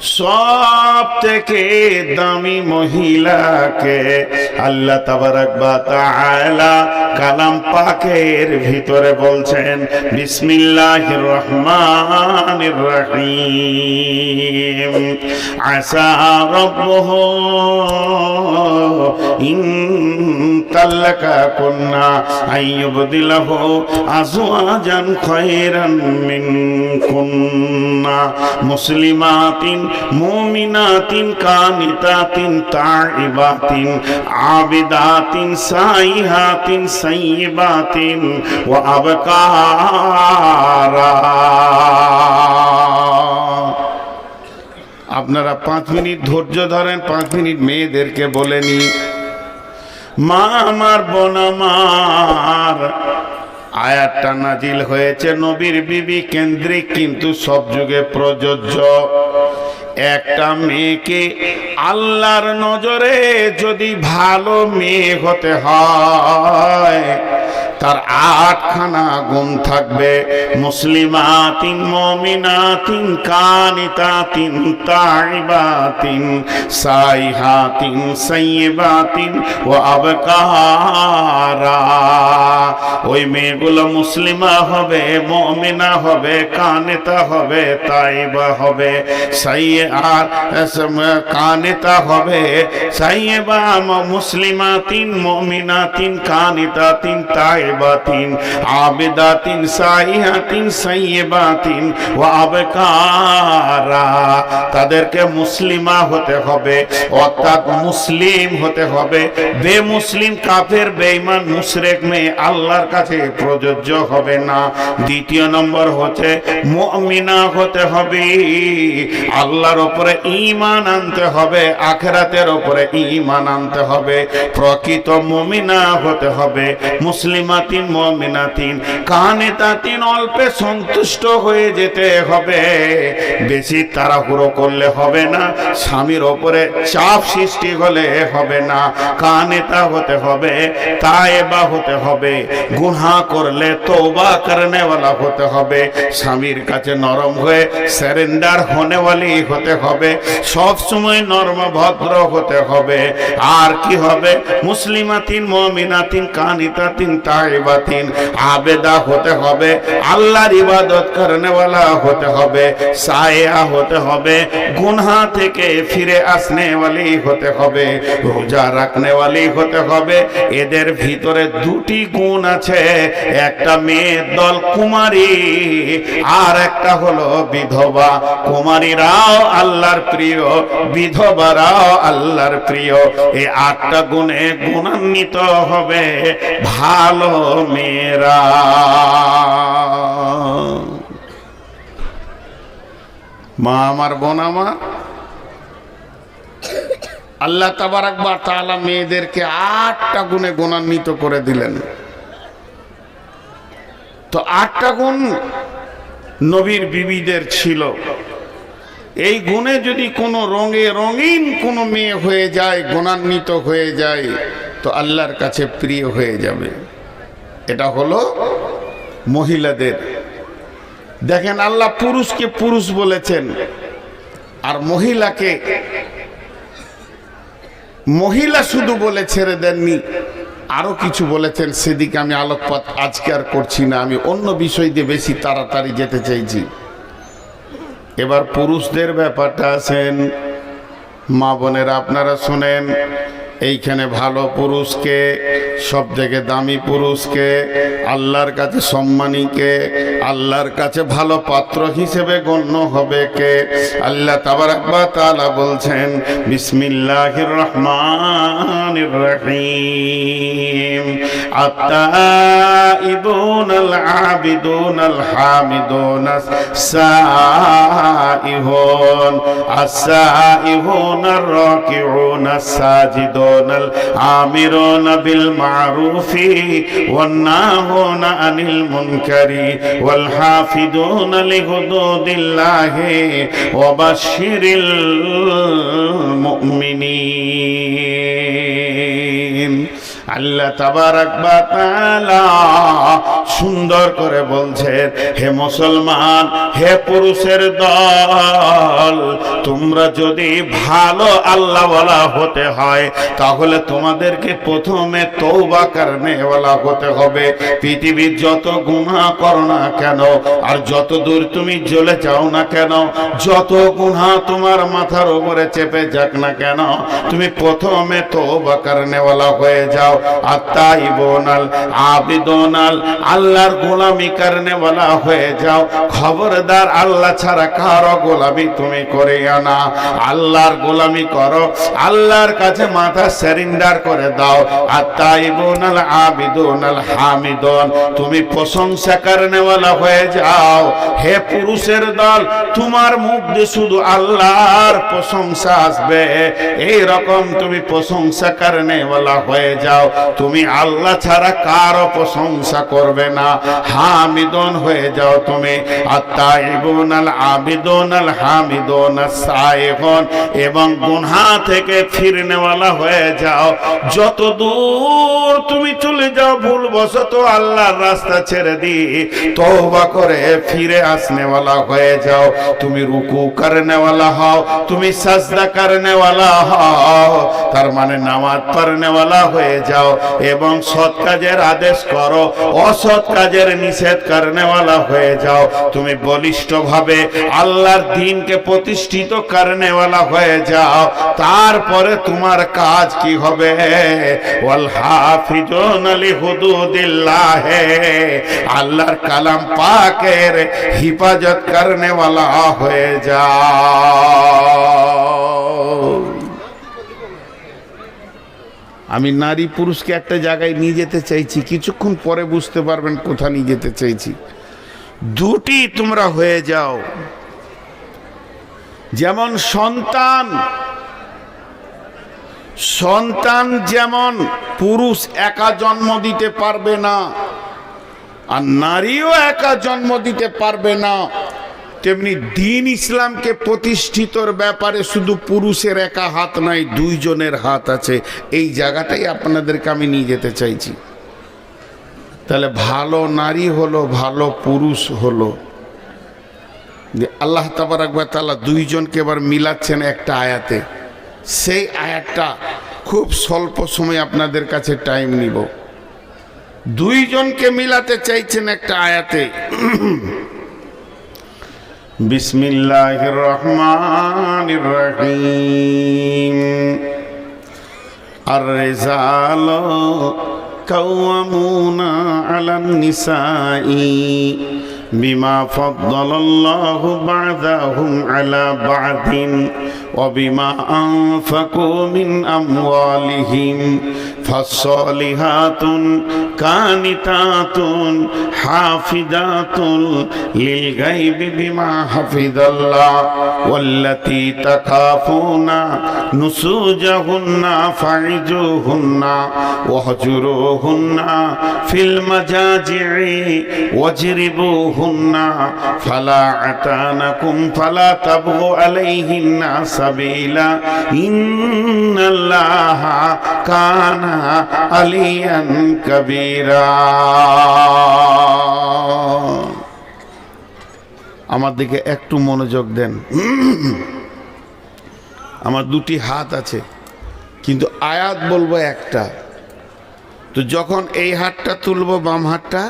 সব থেকে দামি মহিলাকে আল্লাহ তাবারাক ওয়া তাআলা কালাম পাকের ভিতরে বলছেন বিসমিল্লাহির রহমানির রহিম আসা রাব্বুহু ইন তাল্লাকা কুন্না আইয়ুবদিলাহু আজওয়াজান খায়রান মিনকুন্না মুসলিমাতিন মুমিনাতিন কানিতাতিন তাইবাতিন আবিদাতিন সাইহাতিন সাইয়্যিবাতিন ওয়া আবকারা। আপনারা 5 মিনিট ধৈর্য ধরেন, 5 মিনিট মেয়েদেরকে বলেনি। মা আমার, বোন আমার, আয়াতটা নাজিল হয়েছে নবীর বিবি কেন্দ্রিক, কিন্তু সব যুগে প্রযোজ্য। একটা মেয়েকে আল্লাহর নজরে যদি ভালো মেয়ে হতে হয় তার 8খানা গুণ থাকবে। মুসলিমাতিন মুমিনাতিন কানিতাতিন তাইবাতিন সাইহাতিন সাইয়্যিবাতিন ওয়া আবকারা। ওই মেয়েগুলো মুসলিমা হবে, মুমিনা হবে, কানিতা হবে, তাইবা হবে, কানিতা হবে, সাইয়্যিবা মুসলিমাতিন মুমিনাতিন কানিতাতিন তাইবাতিন আবিদাতিন সাইহাতিন সাইয়্যিবাতিন ওয়া আবকারা। তাদেরকে মুসলিমা হতে হবে, অর্থাৎ মুসলিম হতে হবে। বেমুসলিম, কাফের, বেঈমান, মুশরিক মেয়ে আল্লাহর কাছে প্রযোজ্য হবে না। দ্বিতীয় নম্বর হচ্ছে মুমিনা হতে হবে, আল্লাহর উপরে ঈমান আনতে হবে, আখিরাতের উপরে ঈমান আনতে হবে, প্রকৃত মুমিনা হতে হবে। মুসলিমাতিন মুমিনাতিন কানিতাতিন, অল্পে সন্তুষ্ট হয়ে যেতে হবে, বেশি তাড়াহুড়ো করলে হবে না, স্বামীর উপরে চাপ সৃষ্টি হলে হবে না। কানিতা হতে হবে, তায়েবা হতে হবে, গুনাহ করলে তওবা করনে वाला হতে হবে, স্বামীর কাছে নরম হয়ে সারেন্ডার होने वाली হতে হবে, সব সময় নরম ভদ্র হতে হবে। আর কি হবে? মুসলিমাতিন মুমিনাতিন কানিতাতিন তাইবাতিন আবেদা হতে হবে, আল্লাহর ইবাদত করনে वाला হতে হবে, সায়া হতে হবে, গুনাহ থেকে ফিরে আসনে वाली হতে হবে, রোজা রাখনে वाली হতে হবে। এদের ভিতরে 2টি গুণ আছে, একটা মেয়ের দল কুমারী আর একটা হলো বিধবা। কুমারীরাও আল্লাহর প্রিয়, বিধবারাও আল্লাহর প্রিয়। এই 8টা গুণে গুণান্বিত হবে ভালো মেয়েরা। মা আমার, বোন আমার, আল্লাহ তাবারাক ওয়া তাআলা মেয়েদেরকে 8টা গুণে গুণান্বিত করে দিলেন। তো 8টা গুণ নবীর বিবিদের ছিল। এই গুণে যদি কোনো রঙিন কোনো মেয়ে হয়ে যায়, গুণান্বিত হয়ে যায়, তো আল্লাহর কাছে প্রিয় হয়ে যাবে। এটা হলো মহিলাদের। দেখেন, আল্লাহ পুরুষকে পুরুষ বলেছেন আর মহিলাকে মহিলা শুধু বলে ছেড়ে দেননি, আরো কিছু বলেছেন। সেদিকে আমি আলোকপাত আজকে আর করছি না, আমি অন্য বিষয় দিয়ে বেশি তাড়াতাড়ি যেতে চাইছি। এবার পুরুষদের ব্যাপারটা আছেন। মা বোনেরা আপনারা শুনেন, এইখানে ভালো পুরুষকে, সব থেকে দামি পুরুষকে, আল্লাহর কাছে সম্মানীকে, আল্লাহর কাছে ভালো পাত্র হিসেবে গণ্য হবে কে? আল্লাহ তাবারাক ওয়া তাআলা বলছেন বিসমিল্লাহির রহমানির রহিম আত-তাইবুনাল আবিদুনাল হামিদুনাস সাইহুন আস-সাইহুনার রাকিউনাস সাজিদুন الآمرون بالمعروف والناهون عن المنكر والحافظون لحدود الله وبشر المؤمنين। আল্লাহ তাবারাক ওয়া তাআলা সুন্দর করে বলছেন, হে মুসলমান, হে পুরুষের দল, তোমরা যদি ভালো আল্লাহওয়ালা হতে হয় তাহলে তোমাদেরকে প্রথমে তওবা করনেওয়ালা হতে হবে। পৃথিবীর যত গুনাহ করো না কেন, আর যত দূর তুমি জ্বলে যাও না কেন, যত গুনাহ তোমার মাথার উপরে চেপে যাক না কেন, তুমি প্রথমে তওবা করনেওয়ালা হয়ে যাও। আত-তাইবুনাল আবিদুনাল, আল্লাহর গোলামি করনেওয়ালা হয়ে যাও। খবরদার আল্লাহ ছাড়া কারো গোলামি তুমি করিও না। আল্লাহর গোলামি করো, আল্লাহর কাছে মাথা সারেন্ডার করে দাও। আত-তাইবুনাল আবিদুনাল হামিদুন, তুমি প্রশংসা করনেওয়ালা হয়ে যাও। হে পুরুষের দল, তোমার মুখ দিয়ে শুধু আল্লাহর প্রশংসা আসবে, এই রকম তুমি প্রশংসা করনেওয়ালা হয়ে যাও। তুমি আল্লাহ ছাড়া কারো প্রশংসা করবে না, হামিদুন হয়ে যাও তুমি। আত-তাইবুনাল আবিদুনাল হামিদুন আস-সাইহুন, এবং গুনাহ থেকে ফিরনেওয়ালা হয়ে যাও। যত দূর তুমি চলে যাও ভুলবশত আল্লাহর রাস্তা ছেড়ে দিয়ে তওবা করে ফিরে আসনেওয়ালা হয়ে যাও। তুমি রুকু করনেওয়ালা হও, তুমি সাজদা করনেওয়ালা হও, তার মানে নামাজ পড়নেওয়ালা হয়ে যাও। এবং সৎ কাজের আদেশ করো, অসৎ কাজের নিষেধ করনেওয়ালা হয়ে যাও। তুমি বলিষ্ঠভাবে আল্লাহর দ্বীনকে প্রতিষ্ঠিত করনেওয়ালা হয়ে যাও। তারপরে তোমার কাজ কি হবে? ওয়াল হাফিজুনা লিহুদুদিল্লাহ, আল্লাহর কালাম পাকের হিফাজত করনেওয়ালা হয়ে যাও। আমি নারী পুরুষকে একটা জায়গায় নিয়ে যেতে চাইছি, কিছুক্ষণ পরে বুঝতে পারবেন কোথা নিয়ে যেতে চাইছি। দুটি তোমরা হয়ে যাও। যেমন সন্তান যেমন পুরুষ একা জন্ম দিতে পারবে না, আর নারীও একা জন্ম দিতে পারবে না, তেমনি দ্বীন ইসলামকে প্রতিষ্ঠিতর ব্যাপারে শুধু পুরুষের একা হাত নাই, দুইজনের হাত আছে। এই জায়গাটাই আপনাদেরকে আমি নিয়ে যেতে চাইছি। তাহলে ভালো নারী হলো, ভালো পুরুষ হলো। আল্লাহ তাবারক ওয়া তাআলা দুইজনকে এবার মিলাচ্ছেন একটা আয়াতে। সেই আয়াতটা খুব স্বল্প সময় আপনাদের কাছে টাইম নিব। দুইজনকে মিলাতে চাইছেন একটা আয়াতে। বিসমিল্লাহির রহমানির রহিম। আর-রিজালু কাওয়ামুনা আলান নিসাই বিমা ফাদ্দালাল্লাহু বা'দাহুম আলা বা'দিন ওয়া বিমা আনফাকু মিন আমওয়ালিহিম ফাস-সালিহাতুন কানিতাতুন হাফিজাতুন লিল গায়বি বিমা হাফিজাল্লাহ ওয়াল্লাতী তাখাফুনা নুসুজাহুন্না ফা'iজুহুন্না ওয়াহজুরুহুন্না ফিল মাজাজি'i ওয়াজরিবুহুন্না ফালা আতানাকুম ফালা তাবগু আলাইহিন্না সাবিলা ইন্নাল্লাহা কানা আলিয়ান কাবীরা। আমার দিকে একটু মনোযোগ দেন। আমার দুটি হাত আছে, কিন্তু আয়াত বলবো একটা। তো যখন এই হাতটা তুলবো, বাম হাতটা,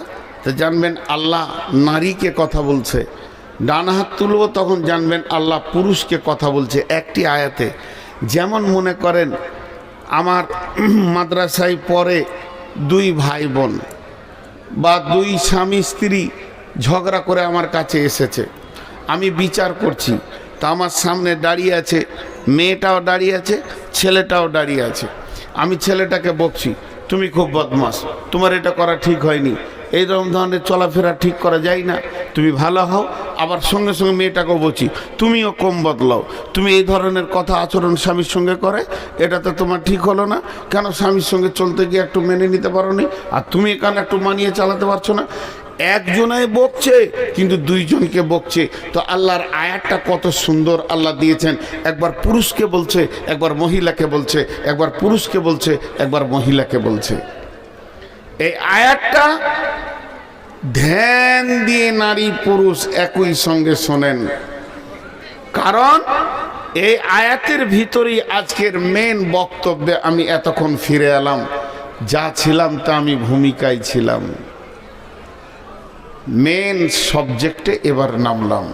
তো জানবেন আল্লাহ নারীকে কথা বলছে। ডান হাত তুলবো, তখন জানবেন আল্লাহ পুরুষকে কথা বলছে একটি আয়াতে। যেমন মনে করেন আমার মাদ্রাসায় পড়ে দুই ভাই বোন বা দুই স্বামী স্ত্রী ঝগড়া করে আমার কাছে এসেছে, আমি বিচার করছি। তা আমার সামনে দাঁড়িয়ে আছে, মেয়েটাও দাঁড়িয়ে আছে, ছেলেটাও দাঁড়িয়ে আছে। আমি ছেলেটাকে বকছি, তুমি খুব বদমাস, তোমার এটা করা ঠিক হয়নি, এইরকম ধরনের চলাফেরা ঠিক করা যায় না, তুমি ভালো হও। আবার সঙ্গে সঙ্গে মেয়েটাকেও বলছি, তুমিও কম বদলাও, তুমি এই ধরনের কথা আচরণ স্বামীর সঙ্গে করে, এটা তো তোমার ঠিক হলো না। কেন স্বামীর সঙ্গে চলতে গিয়ে একটু মেনে নিতে পারো নি, আর তুমি এখানে একটু মানিয়ে চালাতে পারছো না। একজনাই বকছে, কিন্তু দুইজনকে বকছে। তো আল্লাহর আয়াতটা কত সুন্দর আল্লাহ দিয়েছেন। একবার পুরুষকে বলছে, একবার মহিলাকে বলছে, একবার পুরুষকে বলছে, একবার মহিলাকে বলছে। এই আয়াতটা ধ্যান দিয়ে নারী পুরুষ একই সঙ্গে শোনেন, কারণ এই আয়াতের ভিতরেই আজকের মেন বক্তব্যে আমি এতক্ষণ ফিরে এলাম। যা ছিলাম তা আমি ভূমিকায় ছিলাম, মেন সাবজেক্টে এবার নামলাম।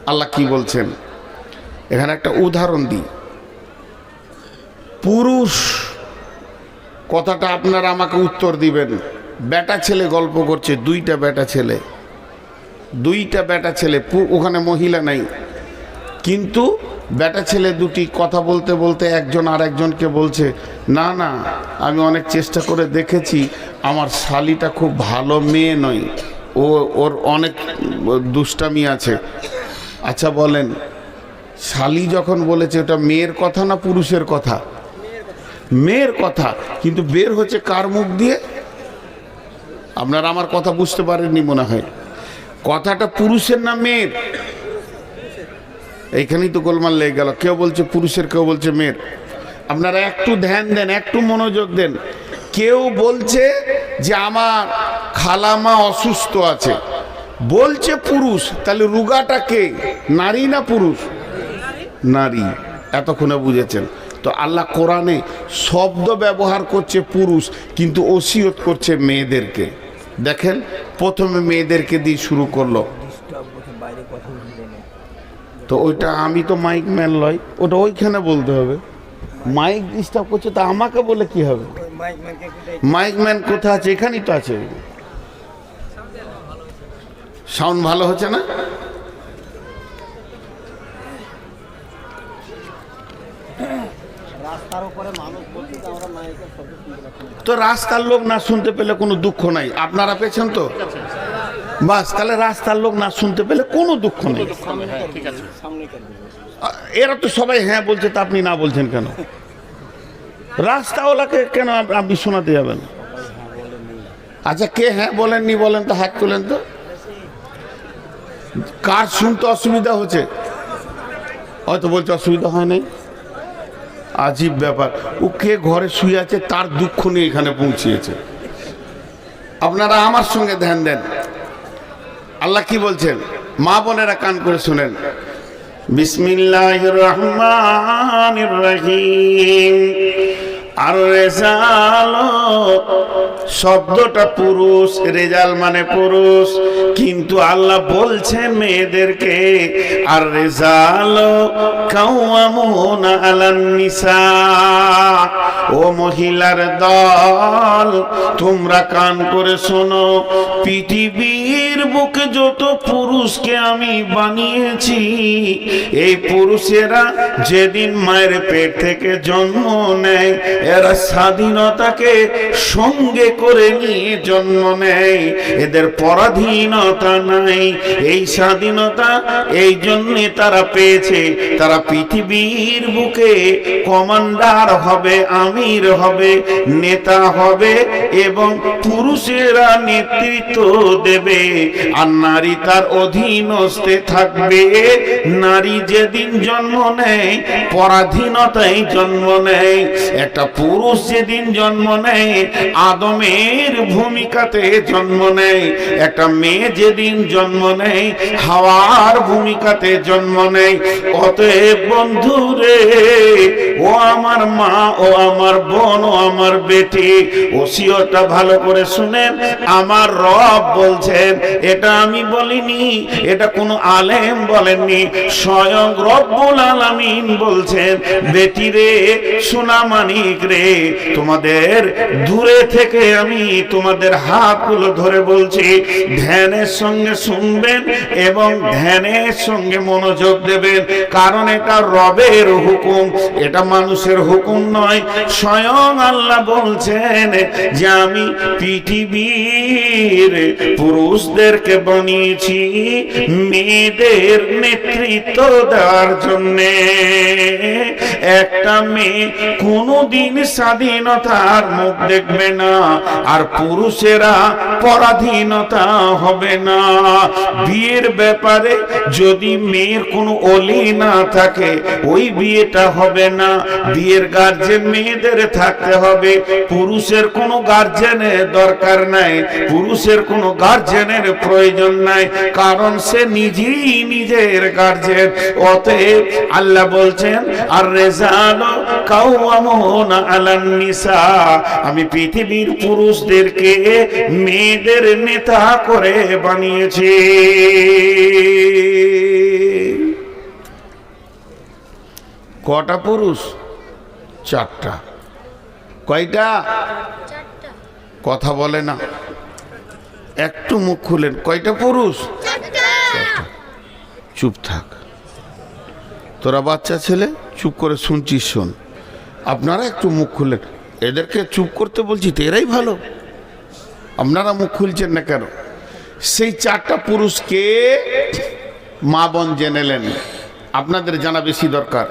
আল্লাহ কি বলছেন এখানে একটা উদাহরণ দিই। পুরুষ কথাটা আপনারা আমাকে উত্তর দিবেন। বেটা ছেলে গল্প করছে, দুইটা বেটা ছেলে, ওখানে মহিলা নাই, কিন্তু বেটা ছেলে দুটি কথা বলতে বলতে একজন আর একজনকে বলছে, না না আমি অনেক চেষ্টা করে দেখেছি, আমার শালিটা খুব ভালো মেয়ে নয়, ওর অনেক দুষ্টামি আছে। আচ্ছা বলেন, শালি যখন বলেছে ওটা মেয়ের কথা না পুরুষের কথা? মেয়ের কথা, কিন্তু বের হচ্ছে কার মুখ দিয়ে? আপনারা আমার কথা বুঝতে পারেননি মনে হয়। কথাটা পুরুষের না মেয়ের? এইখানেই তো গোলমাল লেগে গেল, কেউ বলছে পুরুষের, কেউ বলছে মেয়ের। আপনারা একটু ধ্যান দেন, একটু মনোযোগ দেন। কেউ বলছে যে আমার খালামা অসুস্থ আছে, বলছে পুরুষ, তাহলে রুগাটা কে, নারী না পুরুষ? নারী। এতক্ষণে বুঝেছেন তো? আল্লাহ কোরআনে শব্দ ব্যবহার করছে পুরুষ, কিন্তু ওসিয়ত করছে মেয়েদেরকে। দেখেন প্রথমে মেয়েদেরকে দিয়ে শুরু করলো, তো ওইটা আমি তো মাইক ম্যান লয়, ওটা ওইখানে বলতে হবে। মাইক ডিস্টার্ব করছে, তা আমাকে বলে কি হবে? মাইক ম্যান কোথায় আছে? এখানেই তো আছে। সাউন্ড ভালো হচ্ছে না? তো রাস্তার লোক না শুনতে পেলে কোনো দুঃখ নাই, আপনারা পেয়েছেন তো বাস, তাহলে রাস্তার লোক না শুনতে পেলে কোনো দুঃখ নেই। এরা তো সবাই হ্যাঁ বলছে, তা আপনি না বলছেন কেন? রাস্তাওয়ালাকে কেন আপনি শোনাতে যাবেন? আচ্ছা কে হ্যাঁ বলেননি বলেন তো, হাত তোলেন তো। কার শুনতে অসুবিধা হচ্ছে? হয়তো বলছে অসুবিধা হয় নাই। আজীব ব্যাপার, ও কে ঘরে শুয়ে আছে তার দুঃখ নিয়ে এখানে পৌঁছিয়েছে। আপনারা আমার সঙ্গে ধ্যান দেন। আল্লাহ কি বলছেন, মা বোনেরা কান করে শুনেন। বিসমিল্লাহির রহমানির রহিম। আর রেজাল শব্দটা পুরুষ, রেজাল মানে পুরুষ, কিন্তু আল্লাহ বলছেন মেয়েদেরকে, আর রেজাল কাওয়ামুনা আলান নিসা। ও মহিলার দল, তোমরা কান করে শোনো, পৃথিবীর বুকে যত পুরুষকে আমি বানিয়েছি, এই পুরুষেরা যেদিন মায়ের পেট থেকে জন্ম নেয়, এরা স্বাধীনতাকে সঙ্গে করে নিয়ে জন্ম নেয়, এদের পরাধীনতা নাই। এই স্বাধীনতা এই জন্যে তারা পেয়েছে, তারা পৃথিবীর বুকে কমান্ডার হবে, আমির হবে, নেতা হবে, এবং পুরুষেরা নেতৃত্ব দেবে, আর নারী তার অধীনস্থে থাকবে। নারী যেদিন জন্ম নেয় পরাধীনতায় জন্ম নেয়। একটা পুরুষ যেদিন জন্ম নেয় আদমের ভূমিকাতে জন্ম নেয়, একটা মেয়ে যেদিন জন্ম নেয় হাওয়ার ভূমিকাতে জন্ম নেয়। অতএব বন্ধুরে, ও আমার মা, ও আমার বোন, ও আমার বেটি, ওসিয়তটা ভালো করে শুনেন। আমার রব বলছেন, এটা আমি বলিনি, এটা কোনো আলেম বলেননি, স্বয়ং রব্বুল আলামিন বলছেন। বেটি রে, সোনা মানিক রে, তোমাদের দূরে থেকে আমি তোমাদের হাতগুলো ধরে বলছি, ধ্যানের সঙ্গে শুনবেন এবং ধ্যানের সঙ্গে মনোযোগ দেবেন, কারণ এটা রবের হুকুম, এটা মানুষের হুকুম নয়। স্বয়ং আল্লাহ বলছেন যে আমি পৃথিবীর পুরুষদেরকে বানিয়েছি মেয়েদের নেতৃত্ব দেওয়ার জন্যে। একটা মেয়ে কোনদিন স্বাধীনতার মুখ দেখবে না, আর পুরুষেরা পরাধীনতা হবে না। বিয়ের ব্যাপারে যদি মেয়ের কোনো অলি না থাকে, ওই বিয়েটা হবে না। বিয়ের গার্জেন মেয়েদের থাকতে হবে, পুরুষের কোনো গার্জেনের দরকার নাই, পুরুষের কোনো গার্জেনের প্রয়োজন নাই, কারণ সে নিজেই নিজের গার্জেন। অতএব আল্লাহ বলছেন আর রেজালো কাওয়ামুনা আলান নিসা, আমি পৃথিবীর পুরুষদেরকে মেয়েদের নেতা করে বানিয়েছি। কটা পুরুষ? চারটা। কয়টা? কথা বলে না, একটু মুখ খুলেন। কয়টা পুরুষ? চুপ থাক, তোরা বাচ্চা ছেলে, চুপ করে শুনছিস, শোন। আপনারা একটু মুখ খুলেন। এদেরকে চুপ করতে বলছি তো এরাই ভালো, আপনারা মুখ খুলছেন না কেন? সেই চারটা পুরুষকে মা বোন জেনেলেন, আপনাদের জানা বেশি দরকার।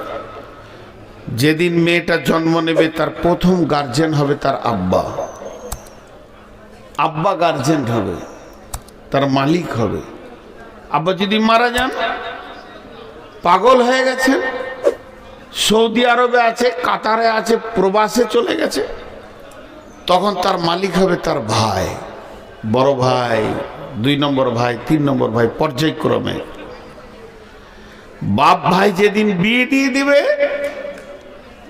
যেদিন মেয়েটা জন্ম নেবে তার প্রথম গার্জেন হবে তার আব্বা। আব্বা গার্জেন হবে, তার মালিক হবে। আব্বা যদি মারা যান, পাগল হয়ে গেছেন, সৌদি আরবে আছে, কাতারে আছে, প্রবাসে চলে গেছে, তখন তার মালিক হবে তার ভাই, বড় ভাই, 2 নম্বর ভাই, 3 নম্বর ভাই, পর্যায়ক্রমে। বাপ ভাই যেদিন বিয়ে দিয়ে দিবে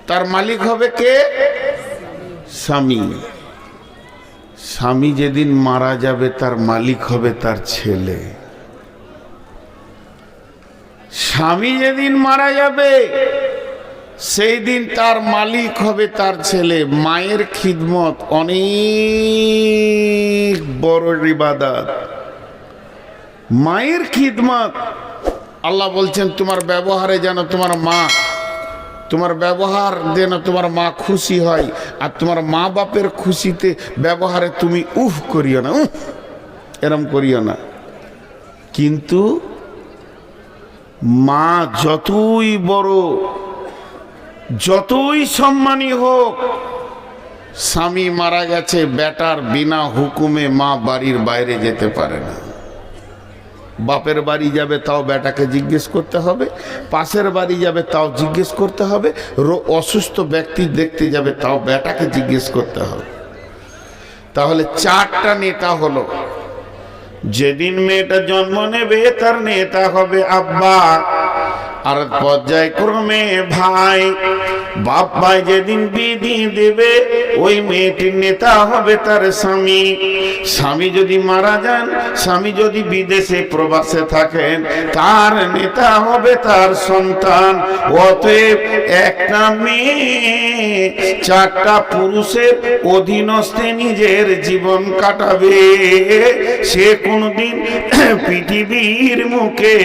তার মালিক হবে কে? স্বামী। স্বামী যেদিন মারা যাবে তার মালিক হবে তার ছেলে। স্বামী যেদিন মারা যাবে সেই দিন তার মালিক হবে তার ছেলে। মায়ের খিদমত অনেক বড় ইবাদত। মায়ের খিদমত, আল্লাহ বলছেন তোমার ব্যবহারে যেন তোমার মা, তোমার ব্যবহার যেন তোমার মা খুশি হয়, আর তোমার মা বাপের খুশিতে ব্যবহারে তুমি উফ করিও না, এরম করিও না। কিন্তু মা যতই বড়, যতই সম্মানী হোক, স্বামী মারা গেছে, বেটার বিনা হুকুমে মা বাড়ির বাইরে যেতে পারে না। বাপের বাড়ি যাবে তাও বেটাকে জিজ্ঞেস করতে হবে, পাশের বাড়ি যাবে তাও জিজ্ঞেস করতে হবে, অসুস্থ ব্যক্তি দেখতে যাবে তাও বেটাকে জিজ্ঞেস করতে হবে। তাহলে চারটা নেতা হলো। যেদিন মেয়েটা জন্ম নেবে তার নেতা হবে আব্বা, আর পর্যায়ক্রমে ভাই। বাপ ভাই যেদিন বিয়ে দিয়ে দেবে ওই মেয়েটির নেতা হবে তার স্বামী। স্বামী যদি মারা যান, স্বামী যদি বিদেশে প্রবাসে থাকেন, তার নেতা হবে তার সন্তান। অতএব একটা মেয়ে চারটা পুরুষের অধীনস্থে নিজের জীবন কাটাবে। সে কোনোদিন পৃথিবীর মুখে,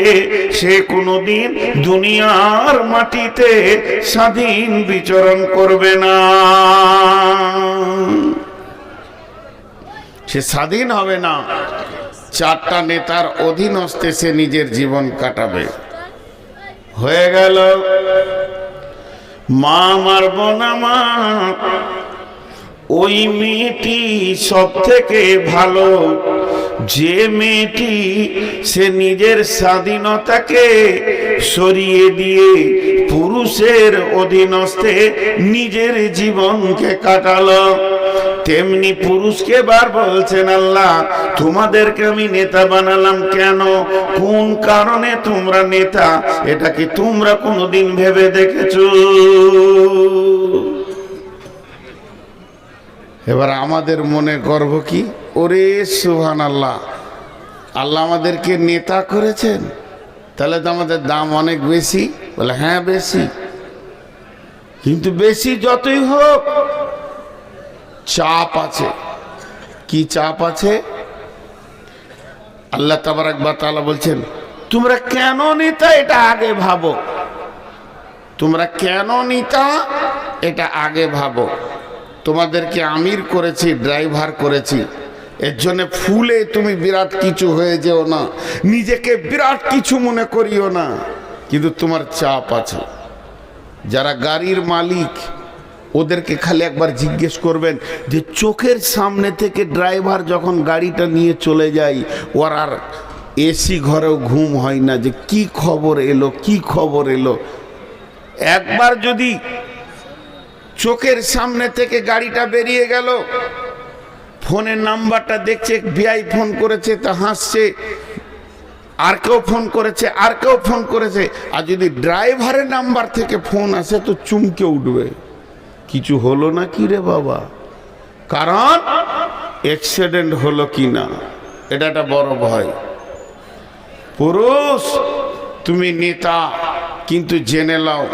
সে কোনোদিন দুনিয়ার মাটিতে স্বাধীন বিচরণ করবে না। সে স্বাধীন হবে না, চারটা নেতার অধীনস্থে সে নিজের জীবন কাটাবে। হয়ে গেল। মা মারব না মা, ওই মেয়েটি সব থেকে ভালো যে মেয়েটি সে নিজের স্বাধীনতাকে সরিয়ে দিয়ে পুরুষের অধীনস্থে নিজের জীবনকে কাটালো। তেমনি পুরুষকে বার বলছেন আল্লাহ, তোমাদেরকে আমি নেতা বানালাম কেন, কোন কারণে তোমরা নেতা, এটা কি তোমরা কোনোদিন ভেবে দেখেছো? এবার আমাদের মনে গর্ব কি? ওরে সুবহানাল্লাহ, আল্লাহ আমাদেরকে নেতা করেছেন, তাহলে তো আমাদের দাম অনেক বেশি। বলে হ্যাঁ বেশি, কিন্তু বেশি যতই হোক চাপ আছে। কি চাপ আছে? আল্লাহ তাবারাক ওয়া তাআলা বলছেন তোমরা কেন নেতা এটা আগে ভাবো, তোমরা কেন নেতা এটা আগে ভাবো। তোমাদেরকে আমির করেছি, ড্রাইভার করেছি, এর জন্য ফুলে তুমি বিরাট কিছু হয়ে যেও না, নিজেকে বিরাট কিছু মনে করিও না। কিন্তু তোমার চাপ আছে। যারা গাড়ির মালিক ওদেরকে খালি একবার জিজ্ঞেস করবেন যে চোখের সামনে থেকে ড্রাইভার যখন গাড়িটা নিয়ে চলে যায়, ওর আর এসি ঘরেও ঘুম হয় না, যে কি খবর এলো, কি খবর এলো। একবার যদি চোখের সামনে থেকে গাড়িটা বেরিয়ে গেল, ফোনের নাম্বারটা দেখছে, ভিআই ফোন করেছে তা হাসছে, আর কেউ ফোন করেছে, আর কেউ ফোন করেছে। আর যদি ড্রাইভারের নাম্বার থেকে ফোন আসে তো চমকে উঠবে, কিছু হলো না কি রে বাবা, কারণ অ্যাক্সিডেন্ট হলো কিনা, এটা একটা বড় ভয়। পুরুষ তুমি নেতা, কিন্তু জেনে নাও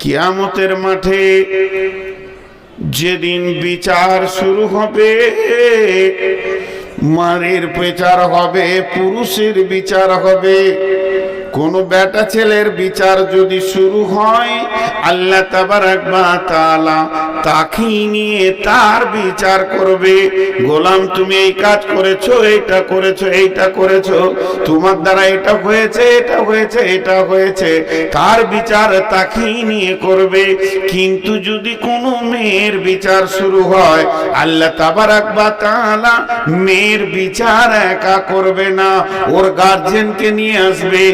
কিয়ামতের মাঠে যেদিন বিচার শুরু হবে, নারীর বিচার হবে, পুরুষের বিচার হবে। কোন বেটা ছেলের বিচার যদি শুরু হয়, আল্লাহ তাবারক ওয়া তাআলা তাকে নিয়ে তার বিচার করবে। গোলাম তুমি এই কাজ করেছো, এইটা করেছো, এইটা করেছো, তোমার দ্বারা এটা হয়েছে, এটা হয়েছে, এটা হয়েছে, তার বিচার তাকেই নিয়ে করবে। কিন্তু যদি কোনো মেয়ের বিচার শুরু হয়, আল্লাহ তাবারক ওয়া তাআলা মেয়ের বিচার একা করবে না, ওর গার্জেনকে নিয়ে আসবে।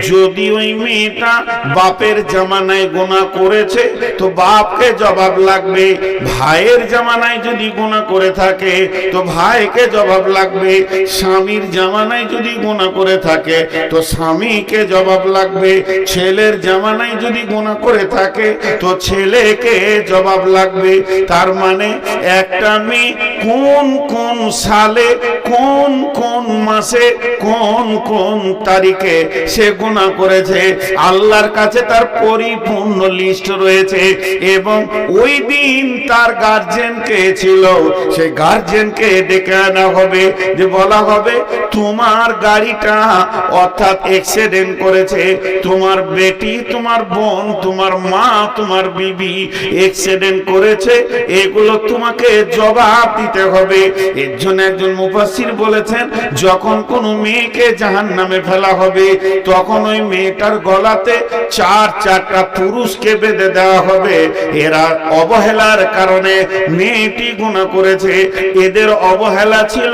যদি ওই মেয়েটা বাপের জামানায় গুনাহ করেছে তো বাপকে জবাব লাগবে, ভাইয়ের জামানায় যদি গুনাহ করে থাকে তো ভাইকে জবাব লাগবে, স্বামীর জামানায় যদি গুনাহ করে থাকে তো স্বামীকে জবাব লাগবে, ছেলের জামানায় যদি গুনাহ করে থাকে তো ছেলেকে জবাব লাগবে। তার মানে একটা মেয়ে কোন কোন সালে, কোন কোন মাসে, কোন কোন তারিখে সে গুনাহ করেছে, আল্লাহর কাছে তার পরিপূর্ণ লিস্ট রয়েছে। এবং ওই দিন তার গার্জেন কে ছিল, সেই গার্জেনকে ডেকে আনা হবে, যে বলা হবে তোমার গাড়িটা অর্থাৎ অ্যাক্সিডেন্ট করেছে, তোমার বেটি, তোমার বোন, তোমার মা, তোমার বিবি অ্যাক্সিডেন্ট করেছে, এগুলো তোমাকে জবাব দিতে হবে। এর জন্য একজন মুফাসসির বলেছেন, যখন কোনো মেয়েকে জাহান্নামে ফেলা হবে তখন ওই মেয়েটার গলাতে চারটা পুরুষকে বেঁধে দেওয়া হবে। এরা অবহেলার কারণে মেয়েটি গুনাহ করেছে, এদের অবহেলা ছিল,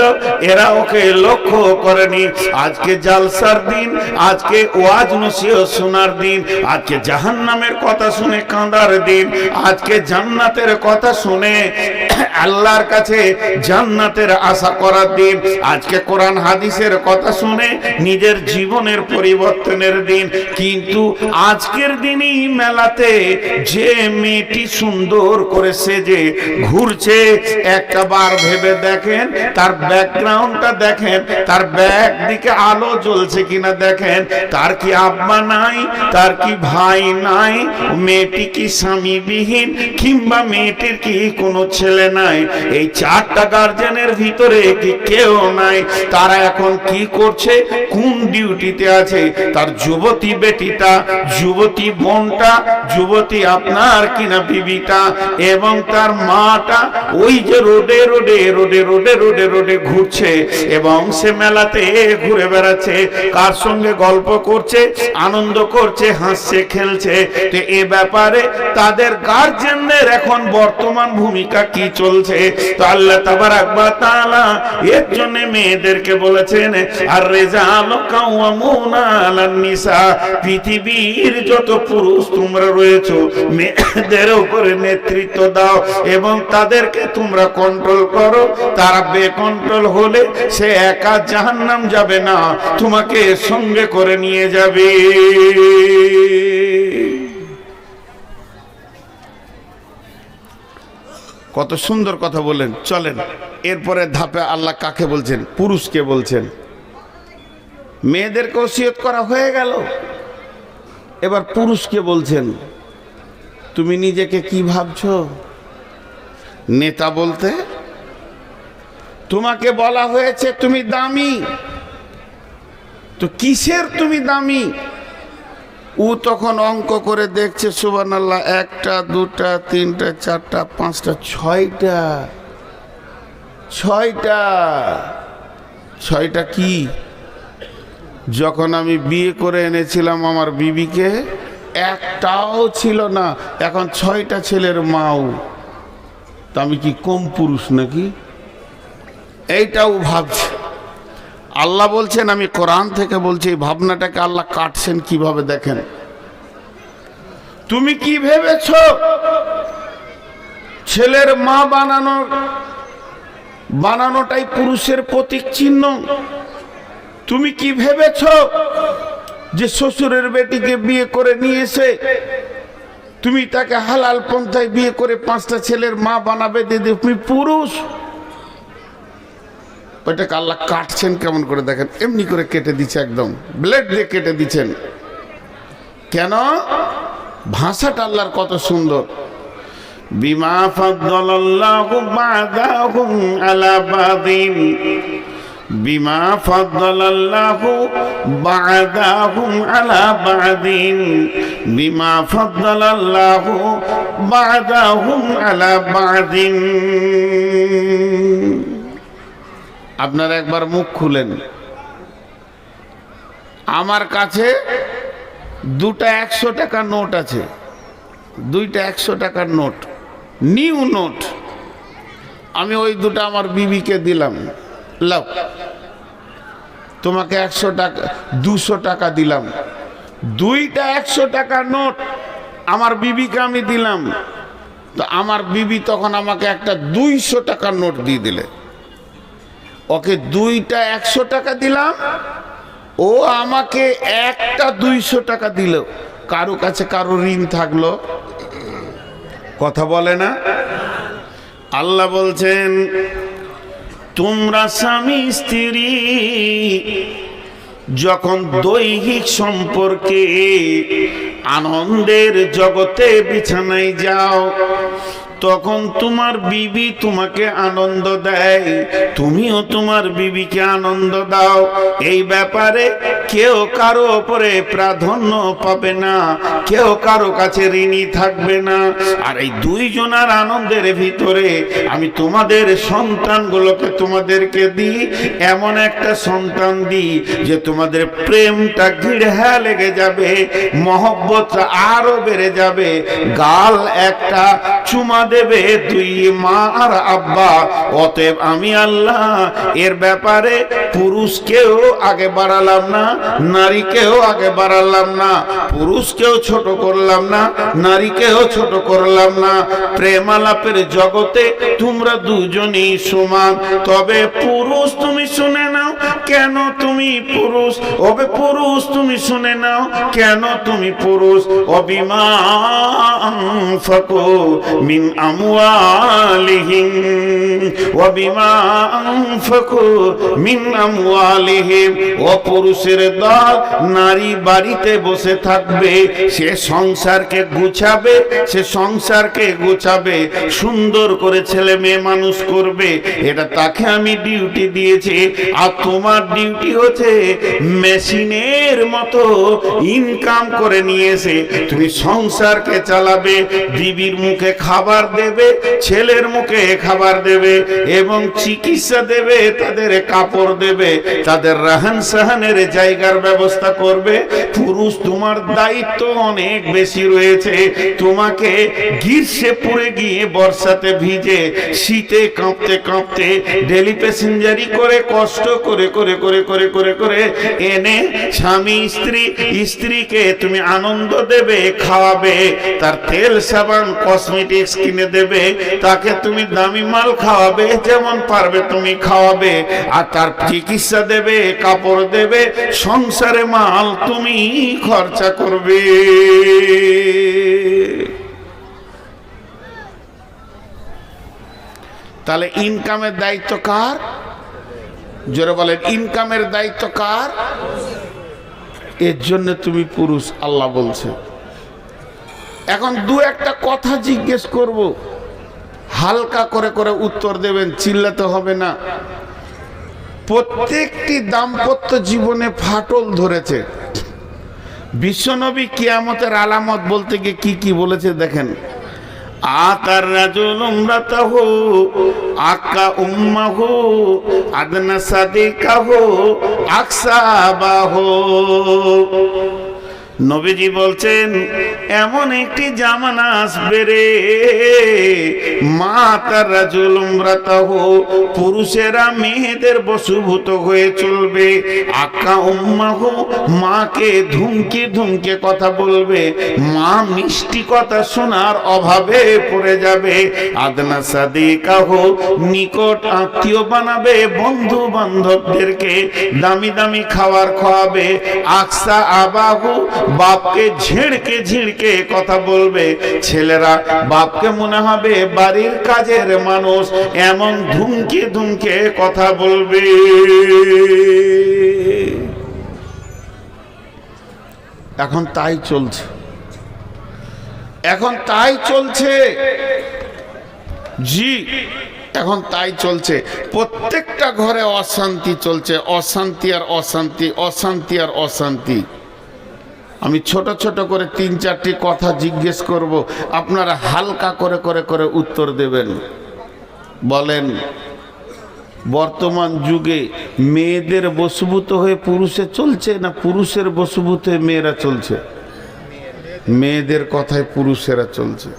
এরা ওকে লক্ষ্য করেনি। আজকে জালসার দিন, আজকে ওয়াজ নসিহত শোনার দিন, আজকে জাহান্নামের কথা শুনে কাঁদার দিন, আজকে জান্নাতের কথা শুনে আল্লাহর কাছে জান্নাতের আশা করার দিন, আজকে কোরআন হাদিসের কথা শুনে নিজের জীবনের পরিবর্তনের দিন। কিন্তু আজকের দিনই মেলাতে যে মেয়েটি সুন্দর করে সেজে ঘুরছে, একটা বার ভেবে দেখেন তার ব্যাকগ্রাউন্ডটা দেখেন, তার ব্যাক দিকে আলো জ্বলছে কিনা দেখেন, তার কি আব্বা নাই, তার কি ভাই নাই, মেয়েটি কি স্বামীবিহীন, কিংবা মেয়েটির কি কোনো ছেলে নাই, এই চারটা গার্জেনের ভিতরে কি কেউ নাই, তারা এখন কি করছে, কোন ডিউটিতে আছে, তার যুবতী বেটিটা, যুবতী বোনটা, যুবতী আপনার কিনা বিবিটা এবং তার মাটা ওই যে রোডে রোডে রোডে রোডে রোডে রোডে ঘুরছে এবং সে মেলাতে ঘুরে বেড়াচ্ছে, কার সঙ্গে গল্প করছে, আনন্দ করছে, হাসছে, খেলছে। তো এ ব্যাপারে তাদের গার্জেনদের এখন বর্তমান ভূমিকা কি চলছে? তো আল্লাহ তাবারক ওয়া তাআলা এর জন্য মেয়েদেরকে বলেছেন, আর রিজালু কাওয়ামুনা আলান নিসা, পৃথিবীর যত পুরুষ তোমরা রয়েছো মেয়েদের উপরে নেতৃত্ব দাও এবং তাদেরকে তোমরা কন্ট্রোল করো। তারা বেকন্ট্রোল হলে সে একা জাহান্নাম যাবে না, তোমাকে সঙ্গে করে নিয়ে যাবে। কত সুন্দর কথা বলেন। চলেন এরপরে ধাপে আল্লাহ কাকে বলছেন? পুরুষকে বলছেন। মেয়েদেরকে ওসিয়ত করা হয়ে গেল, এবার পুরুষকে বলছেন, তুমি নিজেকে কি ভাবছো নেতা বলতে? তোমাকে বলা হয়েছে তুমি দামি, তো কিসের তুমি দামি? ও তখন অঙ্ক করে দেখছে, সুবহানাল্লাহ, একটা, দুটা, তিনটা, চারটা, পাঁচটা, ছয়টা কি? যখন আমি বিয়ে করে এনেছিলাম আমার বিবিকে একটাও ছিল না, এখন 6টা ছেলের মাও। তা আমি কি কম পুরুষ নাকি? এইটাও ভাবছে। আল্লাহ বলছেন, আমি কোরআন থেকে বলছি, এই ভাবনাটাকে আল্লাহ কাটছেন কিভাবে দেখেন। তুমি কি ভেবেছো ছেলের মা বানানোটাই পুরুষের প্রতীক চিহ্ন। তুমি কি ভেবেছ যে শ্বশুরের বেটিকে বিয়ে করে নিয়ে এসে তুমি তাকে হালাল পন্থায় বিয়ে করে 5টা ছেলের মা বানাবে? দিদি তুমি পুরুষ। ওইটাকে আল্লাহ কাটছেন কেমন করে দেখেন, এমনি করে কেটে দিচ্ছে, একদম ব্লেড দিয়ে কেটে দিচ্ছেন। কেন? ভাষাটা আল্লাহর কত সুন্দর। বিমা ফাদ্দালাল্লাহু বা'দাহুম আলা বাদিন, বিমা ফাদ্দালাল্লাহু বা'দাহুম আলা বাদিন, বিমা ফাদ্দালাল্লাহু বা'দাহুম আলা বাদিন। আপনারা একবার মুখ খুলেন। আমার কাছে 2টা 100 টাকার নোট আছে, 2টা 100 টাকার নোট, নিউ নোট। আমি ওই 2টা আমার বিবিকে দিলাম, লাও তোমাকে 100 টাকা 200 টাকা দিলাম। 2টা 100 টাকার নোট আমার বিবিকে আমি দিলাম, তো আমার বিবি তখন আমাকে একটা 200 টাকার নোট দিয়ে দিলে। ওকে 2টা 100 টাকা দিলাম, ও আমাকে একটা 200 টাকা দিল। কারো কাছে কারো ঋণ থাকলো? কথা বলে না? আল্লাহ বলছেন তোমরা স্বামী স্ত্রী যখন দৈহিক সম্পর্কে আনন্দের জগতে বিছানায় যাও, তখন তোমার বিবি তোমাকে আনন্দ দেয়, তুমিও তোমার বিবিকে আনন্দ দাও। এই ব্যাপারে কেউ কারো উপরে প্রাধান্য পাবে না, কেউ কারো কাছে ঋণী থাকবে না। আর এই 2 জনের আনন্দের ভিতরে আমি তোমাদের সন্তানগুলোকে তোমাদেরকে দিই, এমন একটা সন্তান দিই যে তোমাদের প্রেমটা গিড়হা লেগে যাবে, মহব্বতটা আরো বেড়ে যাবে। গাল একটা চুমা দেবে 2 মা আর আব্বা। অতএব আমি আল্লাহ এর ব্যাপারে পুরুষকেও আগে বাড়ালাম না, নারীকেও আগে বাড়ালাম না, পুরুষকেও ছোট করলাম না, নারীকেও ছোট করলাম না। প্রেম আলাপের জগতে তোমরা দুজনই সমান। তবে পুরুষ তুমি শুনে নাও, কেন তুমি পুরুষ? ওবে পুরুষ তুমি শুনে নাও, কেন তুমি পুরুষ? অবিমা আনফাকু মিন আমওয়ালিহিম ওয়াবিমা আনফাকু মিন আমওয়ালিহিম। ও পুরুষের দল নারী বাড়িতে বসে থাকবে, সে সংসারকে গুছাবে, সে সংসারকে গুছাবে, সুন্দর করে ছেলে মেয়ে মানুষ করবে। এটা তাকে আমি ডিউটি দিয়েছি। আর তোমার ডিউটি হচ্ছে মেশিনের মতো ইনকাম করে নিয়েছে তুমি সংসারকে চালাবে, বিবির মুখে খাবার দেবে, ছেলের মুখে খাবার দেবে এবং চিকিৎসা দেবে, তাদের কাপড় দেবে, তাদের রাহান সাহানের জায়গার ব্যবস্থা করবে। পুরুষ তোমার দায়িত্ব অনেক বেশি রয়েছে। তোমাকে গ্রীষ্মে পুড়ে গিয়ে বর্ষাতে ভিজে, শীতে কাঁপতে কাঁপতে, ডেলি প্যাসেঞ্জারি করে, কষ্ট করে করে করে করে করে করে এনে স্বামী স্ত্রীকে তুমি আনন্দ দেবে, খাওয়াবে, তার তেল সাবান কসমেটিক্স কিনে দেবে, তাকে তুমি দামি মাল খাওয়াবে, যেমন পারবে তুমি খাওয়াবে, আর তার চিকিৎসা দেবে, কাপড় দেবে, সংসারে মাল তুমি খরচা করবে। তাহলে ইনকামের দায়িত্ব কার? জোরে বলেন, ইনকামের দায়িত্ব কার? এর জন্য তুমি পুরুষ, আল্লাহ বলছে। এখন 2-1টা কথা জিজ্ঞেস করব, হালকা করে করে উত্তর দেবেন, চিল্লাতে হবে না। প্রত্যেকটি দাম্পত্য জীবনে ফাটল ধরেছে। বিশ্বনবী কিয়ামতের আলামত বলতে গিয়ে কি কি বলেছে দেখেন। আতার রাজুল উমরাতাহু আকা উম্মাহু আদনা সাদিকাহু আকসাবাহু। নবীজি বলছেন এমন একটি জামানা আসবে রে, মাতার রাজুল উমরাতাহু, পুরুষেরা মেয়েদের বশীভূত হয়ে চলবে, আকা উম্মাহু, মাকে ধুমকে ধুমকে কথা বলবে, মা মিষ্টি কথা শোনার অভাবে পড়ে যাবে, আদনা সাদিকাহু, নিকট আত্মীয় বানাবে, বন্ধু বান্ধবদেরকে দামি দামি খাবার খাওয়াবে, আকসা আবাহু, বাপকে ঝিড়কে ঝিড়কে কথা বলবে, ছেলেরা বাপকে মনে হবে বাড়ির কাজের মানুষ, এমন ধুমকে ধুমকে কথা বলবে। এখন তাই চলছে, এখন তাই চলছে, জি এখন তাই চলছে। প্রত্যেকটা ঘরে অশান্তি চলছে, অশান্তি আর অশান্তি, অশান্তি আর অশান্তি। আমি ছোট ছোট করে 3-4টি কথা জিজ্ঞেস করব, আপনারা হালকা করে করে করে উত্তর দেবেন। বলেন, বর্তমান যুগে মেয়েদের বশীভূত হয়ে পুরুষে চলছে না পুরুষের বশীভূত হয়ে মেয়েরা চলছে? মেয়েদের কথায় পুরুষেরা চলছে।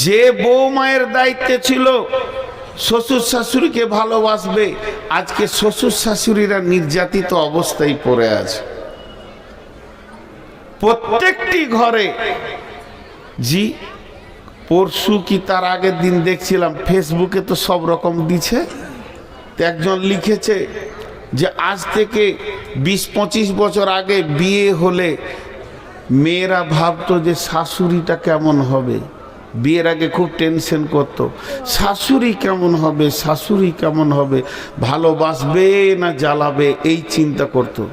যে বউ মায়ের দায়িত্বে ছিল শ্বশুর শাশুড়িকে ভালোবাসবে, আজকে শ্বশুর শাশুড়িরা নির্যাতিত অবস্থায় পড়ে আছে প্রত্যেকটি ঘরে। জি, পরশু কি তার আগের দিন দেখছিলাম ফেসবুকে, তো সব রকম দিচ্ছে। একজন লিখেছে যে আজ থেকে 20-25 বছর আগে বিয়ে হলে মেয়েরা ভাবতো যে শাশুড়িটা কেমন হবে, বিয়ের আগে খুব টেনশন করতো, শাশুড়ি কেমন হবে, শাশুড়ি কেমন হবে, ভালোবাসবে না জ্বালাবে, এই চিন্তা করতো।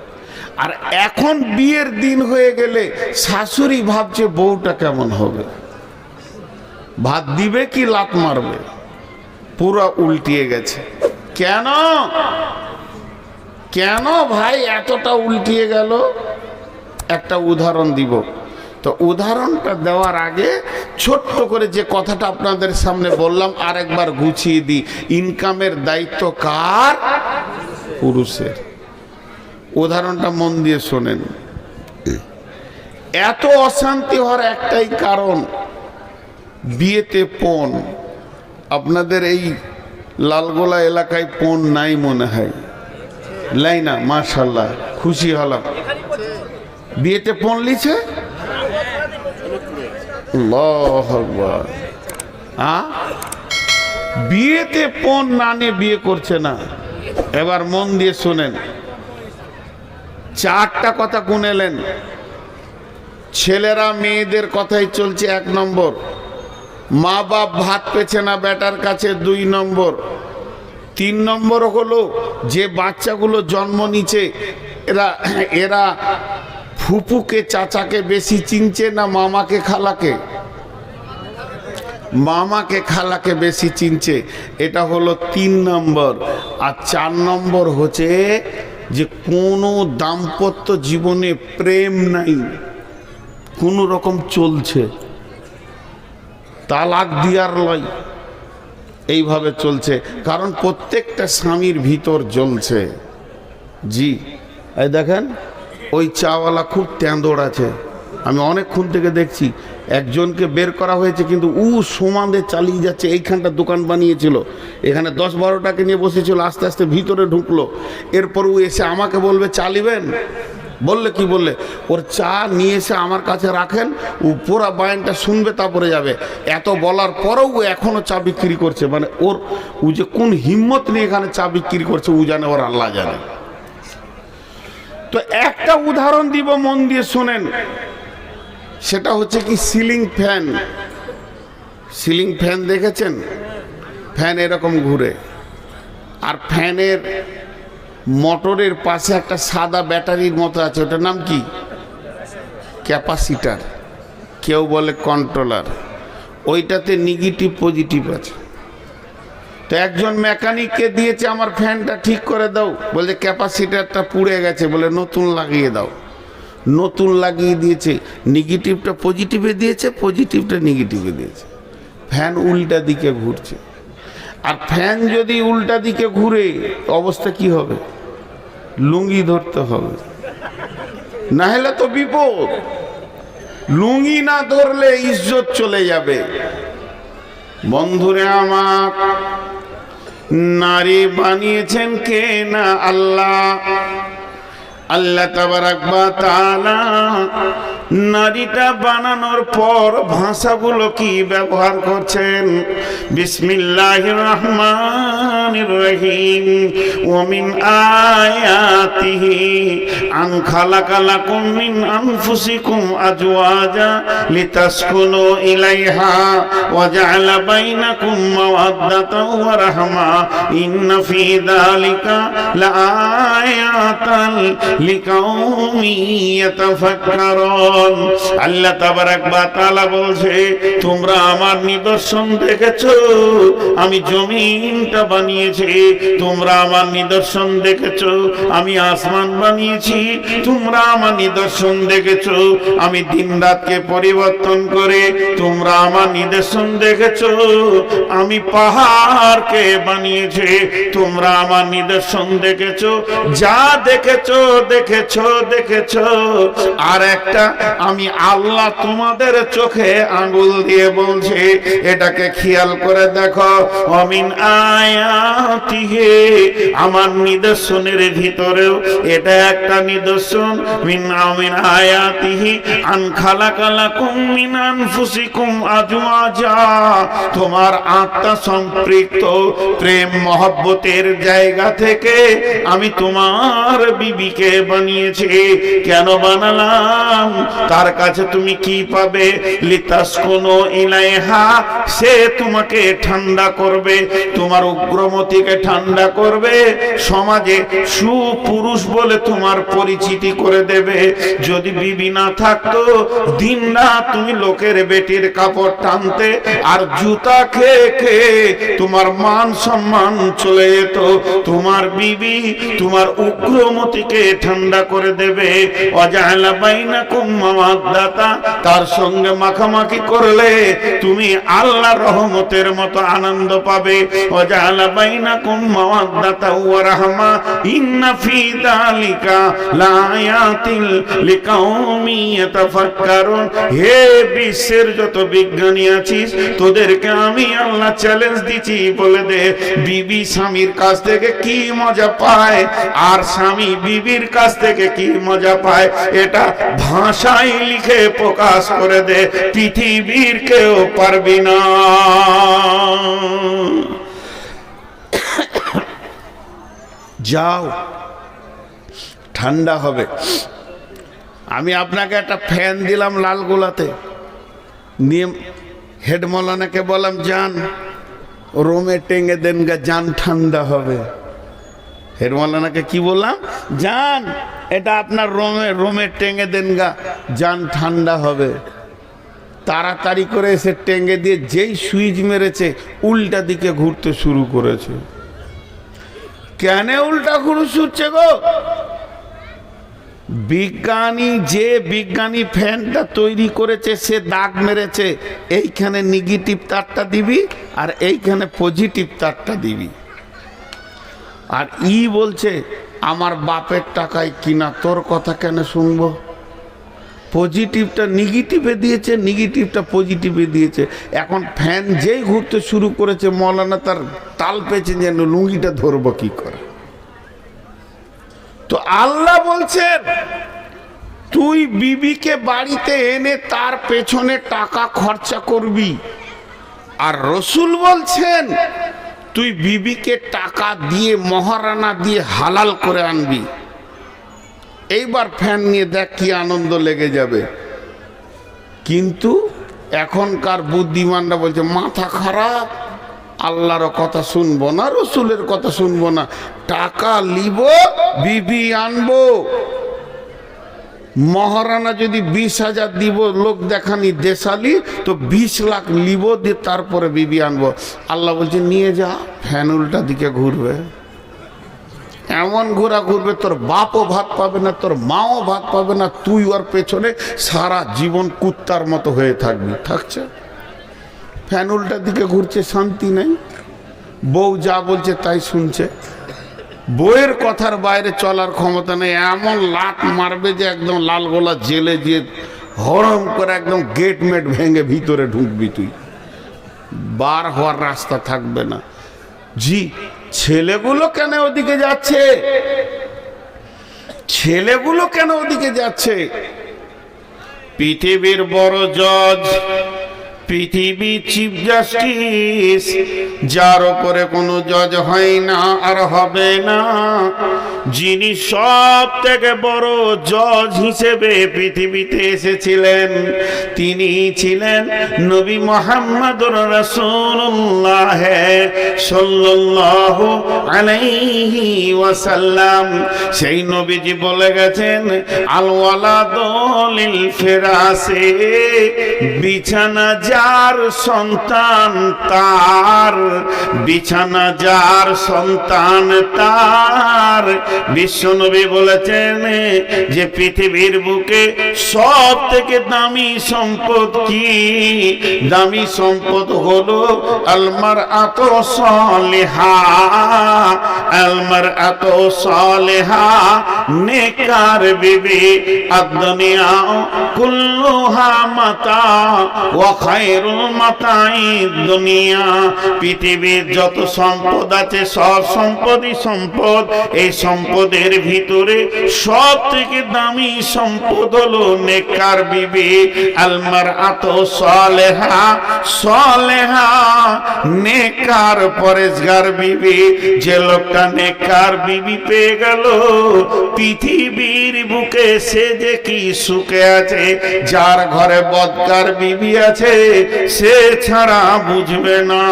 আর এখন বিয়ের দিন হয়ে গেলে শাশুড়ি ভাবছে বউটা কেমন হবে, ভাত দিবে কি লাত মারবে, পুরো উল্টিয়ে গেছে। কেন কেন ভাই এতটা উল্টিয়ে গেল? একটা উদাহরণ দিব। তো উদাহরণটা দেওয়ার আগে ছোট্ট করে যে কথাটা আপনাদের সামনে বললাম আরেকবার গুছিয়ে দিই। ইনকামের দায়িত্ব কার? পুরুষের। উদাহরণটা মন দিয়ে শোনেন। এত অশান্তি হওয়ার একটাই কারণ, বিয়েতে পণ। আপনাদের এই লালগোলা এলাকায় পণ নাই মনে হয়, লাই না? মাশাআল্লাহ, খুশি হলাম। বিয়েতে পণ লিছে? আল্লাহু আকবার। বিয়েতে পণ না নিয়ে বিয়ে করছে না। এবার মন দিয়ে শোনেন, 4টা কথা গুনেলেন। ছেলেরা মেয়েদের কথাই চলছে 1 নম্বর, মা বাপ ভাত পেছে না বেটার কাছে 2 নম্বর, 3 নম্বর হলো যে বাচ্চাগুলো জন্ম নিচ্ছে এরা ফুপুকে চাচাকে বেশি চিনছে না মামাকে খালাকে? মামাকে খালাকে বেশি চিনছে, এটা হলো 3 নম্বর। আর 4 নম্বর হচ্ছে যে কোনো দাম্পত্য জীবনে প্রেম নাই, কোন রকম চলছে, তালাক দিয়ার লয়, এইভাবে চলছে। কারণ প্রত্যেকটা স্বামীর ভিতর জ্বলছে। জি, এই দেখেন ওই চাওয়ালা খুব তেঁদড় আছে, আমি অনেকক্ষণ থেকে দেখছি। একজনকে বের করা হয়েছে কিন্তু ও সমানে চালিয়ে যাচ্ছে। এইখানটা দোকান বানিয়েছিল, এখানে 10-12টাকে নিয়ে বসেছিল, আস্তে আস্তে ভিতরে ঢুকলো। এরপর ও এসে আমাকে বলবে চালিবেন, বললে কি বললে ওর চা নিয়ে এসে আমার কাছে রাখেন, ও পুরা বায়ানটা শুনবে তারপরে যাবে। এত বলার পরেও ও এখনো চা বিক্রি করছে। মানে ওর ও যে কোন হিম্মত নিয়ে এখানে চা বিক্রি করছে ও জানে, ওর আল্লাহ জানে। তো একটা উদাহরণ দিব, মন দিয়ে শোনেন। সেটা হচ্ছে কি, সিলিং ফ্যান। সিলিং ফ্যান দেখেছেন? ফ্যান এরকম ঘুরে, আর ফ্যানের মোটরের পাশে একটা সাদা ব্যাটারির মতো আছে, ওটার নাম কি? ক্যাপাসিটার, কেউ বলে কন্ট্রোলার। ওইটাতে নেগেটিভ পজিটিভ আছে। তো একজন মেকানিককে দিয়েছে আমার ফ্যানটা ঠিক করে দাও, বলে ক্যাপাসিটারটা পুড়ে গেছে, বলে নতুন লাগিয়ে দাও। নতুন লাগিয়ে দিয়েছে, নেগেটিভটা পজিটিভে দিয়েছে, পজিটিভটা নেগেটিভে দিয়েছে। ফ্যান উল্টা দিকে ঘুরছে। আর ফ্যান যদি উল্টা দিকে ঘুরে অবস্থা কি হবে? লুঙ্গি ধরতে হবে। না হলে তো বিপদ। লুঙ্গি না ধরলে ইজ্জত চলে যাবে। বন্ধুরে আমার, নারী বানিয়েছেন কে না? আল্লাহ। আল্লাহ তাবারাক ওয়া তাআলা নারীটা বানানোর পর ভাষাগুলো কি ব্যবহার করছেন? বিসমিল্লাহির রহমানির রহিম। ওয়া মিন আয়াতিহি আন খালাকা লাকুম মিন আনফুসিকুম আজওয়াজা লিতাসকুনু ইলাইহা ওয়া জাআলা বাইনাকুম মাওয়াদ্দাতাও ওয়া রাহমা ইন্না ফী যালিকা লাআয়াতান লিকাউমি ইয়াতাফাক্কারুন। আল্লাহ তাবারাক ওয়া তাআলা বলছে, তোমরা আমার নিদর্শন দেখেছো, আমি জমিনটা বানিয়েছি। তোমরা আমার নিদর্শন দেখেছো, আমি আসমান বানিয়েছি। তোমরা আমার নিদর্শন দেখেছো, আমি দিন রাতকে পরিবর্তন করে। তোমরা আমার নিদর্শন দেখেছো, আমি পাহাড়কে বানিয়েছি। তোমরা আমার নিদর্শন দেখেছো, যা দেখেছো দেখেছো দেখেছো। আর একটা আমি আল্লাহ তোমাদের চোখে আঙ্গুল দিয়ে বলছে, এটাকে খেয়াল করে দেখো। অমিন আয়াতিহি, আমার নিদর্শনের ভিতরেও এটা একটা নিদর্শন। মিন আয়াতিহি আন খালাকা লাকুম মিন আনফুসিকুম আজওয়াজা, তোমার আত্মা সম্পৃক্ত প্রেম মহব্বতের জায়গা থেকে আমি তোমার বিবিকে বানিয়েছি। কেন বানালাম? তার কাছে তুমি কি পাবে? লিতাসকুনু ইলাইহা, সে তোমাকে ঠান্ডা করবে, তোমার উগ্রমতিকে ঠান্ডা করবে, সমাজে সুপুরুষ বলে তোমার পরিচিতি করে দেবে। যদি বিবি না থাকতো, দিন রাত তুমি লোকের বেটির কাপড় টানতে, আর জুতা খেয়ে খেয়ে তোমার মান সম্মান চলে যেত। তোমার বিবি তোমার উগ্রমতিকে ঠান্ডা করে দেবে। ওয়াজাআলা বাইনাকুম মাওয়াদ্দাতা, তার সঙ্গে মাখামাখি করলে তুমি আল্লাহর রহমতের মতো আনন্দ পাবে। ওয়াজাআলা বাইনাকুম মাওয়াদ্দাতা ওয়া রাহমা ইন্না ফী যালিকা লাআয়াতিন লিকাউমি ইয়াতাফাক্কারুন। হে বিশ্বের যত বিজ্ঞানী আছিস, তোদেরকে আমি আল্লাহ চ্যালেঞ্জ দিচ্ছি, বলে দে বিবি স্বামীর কাছ থেকে কি মজা পায়, আর স্বামী বিবির কাছ থেকে কি মজা পায়। এটা ভাষায় লিখে প্রকাশ করে দে, পৃথিবীর কেউ পারবি না। যাও, ঠান্ডা হবে। আমি আপনাকে একটা ফ্যান দিলাম লালগোলাতে, নিয়ে হেড মৌলানাকে বললাম, যান রোমে টেঙ্গে দেন গা, যান ঠান্ডা হবে। হেড মৌলানাকে কি বললাম? যান এটা আপনার রোমে টেঙ্গে দেন গা, যান ঠান্ডা হবে। তাড়াতাড়ি করে এসে টেঙ্গে দিয়ে যেই সুইচ মেরেছে, উল্টা দিকে ঘুরতে শুরু করেছে। কেন উল্টা ঘুরছে গো? যে বিজ্ঞানী ফ্যানটা তৈরি করেছে, সে দাগ মেরেছে, এইখানে নেগেটিভ তারটা দিবি আর এইখানে পজিটিভ তারটা দিবি। আর বলছে আমার বাপের টাকায় কিনা, তোর কথা কেন শুনবো? পজিটিভটা নেগেটিভে দিয়েছে, নেগেটিভটা পজিটিভে দিয়েছে। এখন ফ্যান যেই ঘুরতে শুরু করেছে, মৌলানা তার তাল পেয়েছে যেন লুঙ্গিটা ধরবো কি করে। তো আল্লাহ বলছেন, তুই বিবিকে বাড়িতে এনে তার পেছনে টাকা খরচা করবি। আর রসুল বলছেন, তুই বিবিকে টাকা দিয়ে, মহারানা দিয়ে হালাল করে আনবি। এইবার ফ্যান নিয়ে দেখ কি আনন্দ লেগে যাবে। কিন্তু এখনকার বুদ্ধিমানরা বলছে মাথা খারাপ, আল্লাহর কথা শুনবো না, রসুলের কথা শুনবো না, টাকা লিব, বিবি আনবো। মহারানা যদি 20,000 দিব লোক দেখানি দেশালি, তো 20 লাখ লিব, দিয়ে তারপরে বিবি আনবো। আল্লাহ বলছে নিয়ে যা, ফ্যান উল্টা দিকে ঘুরবে। এমন ঘোরা ঘুরবে, তোর বাপও ভাত পাবে না, তোর মাও ভাত পাবে না, তুই ওর পেছনে সারা জীবন কুত্তার মতো হয়ে থাকবি। থাকছে ফ্যান উল্টা দিকে ঘুরছে, শান্তি নেই, বউ যা বলছে তাই শুনছে। বইয়ের কথার বাইরে চলার ক্ষমতা নেই, এমন লাত মারবে যে একদম লালগোলা জেলে যে হরম করে একদম গেট মেট ভেঙে ভিতরে ঢুকবি, তুই বার হওয়ার রাস্তা থাকবে না। জি, ছেলেগুলো কেন ওদিকে যাচ্ছে? ছেলেগুলো কেন ওদিকে যাচ্ছে? পৃথিবীর বড় জজ, পৃথিবী চিফ জাস্টিস, যার উপরে কোনো জজ হয় না আর হবে না, যিনি সব থেকে বড় জজ হিসেবে পৃথিবীতে এসেছিলেন, তিনি ছিলেন নবী মুহাম্মদুর রাসূলুল্লাহ সাল্লাল্লাহু আলাইহি ওয়াসাল্লাম। সেই নবীজি বলে গেছেন, আল ওয়ালাদু লিল ফিরাসে, বিছানা যার সন্তান তার, বিছানা যার সন্তান তার। বিশ্বনবী বলেছেন যে পৃথিবীর বুকে সব থেকে দামি সম্পদ কি? দামি সম্পদ হলো আলমারআতু সালিহা, আলমারআতু সালিহা, নেকার বিবি। আদ-দুনিয়া কুল্লুহা মাতা ওয়া খায়রুল মাতাঈদ দুনিয়া। পৃথিবীর যত সম্পদ আছে সব সম্পদই সম্পদ, এই সম্পদের ভিতরে সব থেকে দামি সম্পদ হলো নেককার বিবি। আলমারআতু সালেহা, সালেহা নেককার পরেজগার বিবি। যে লোকটা নেককার বিবি পেয়ে গেল, পৃথিবীর বুকে সে যে কি সুখে আছে। যার ঘরে বদকার বিবি আছে সে ছাড়া বুঝবে না।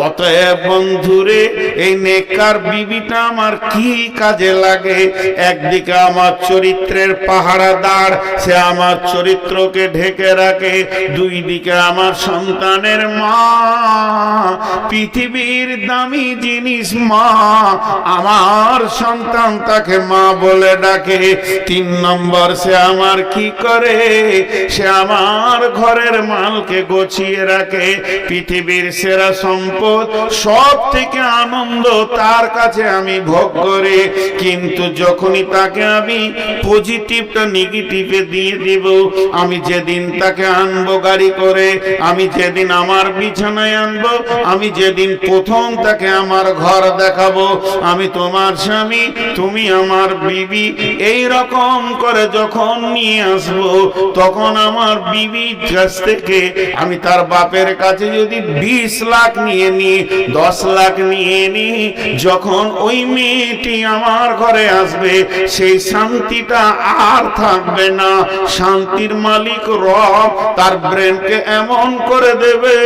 অতএব বন্ধুরে, এই নেককার বিবিটা আমার কি কাজে লাগে? একদিকে আমার চরিত্রের পাহারাদার, সে আমার চরিত্রকে ঢেকে রাখে। দুই দিকে আমার সন্তানের মা, পৃথিবীর দামি জিনিস মা, আমার সন্তান তাকে মা বলে ডাকে। তিন নম্বর, সে আমার কি করে? সে আমার ঘরের মালকে গুছিয়ে রাখে। পৃথিবীর সেরা সম্পদ, সব থেকে আনন্দ তার কাছে আমি ভোগ করি, কিন্তু যখনই তাকে আমি পজিটিভটা নেগেটিভে দিয়ে দিব, আমি যেদিন তাকে আনবো গাড়ি করে, আমি যেদিন আমার বিছানায় আনবো, আমি যেদিন প্রথম তাকে আমার ঘর দেখাবো, আমি তোমার স্বামী, তুমি আমার বিবি, এই রকম করে যখন নিয়ে আসবো, তখন আমার বিবির কাছ থেকে আমি তার বাপের কাছে যদি 20 লাখ নিয়ে নিই, 10 লাখ নিয়ে নিই, যখন ওই মেয়েটি আমার ঘরে আসবে, সেই শান্তিটা আর থাকবে না। শান্তির মালিক রব তার ব্রেনকে এমন করে দেবে,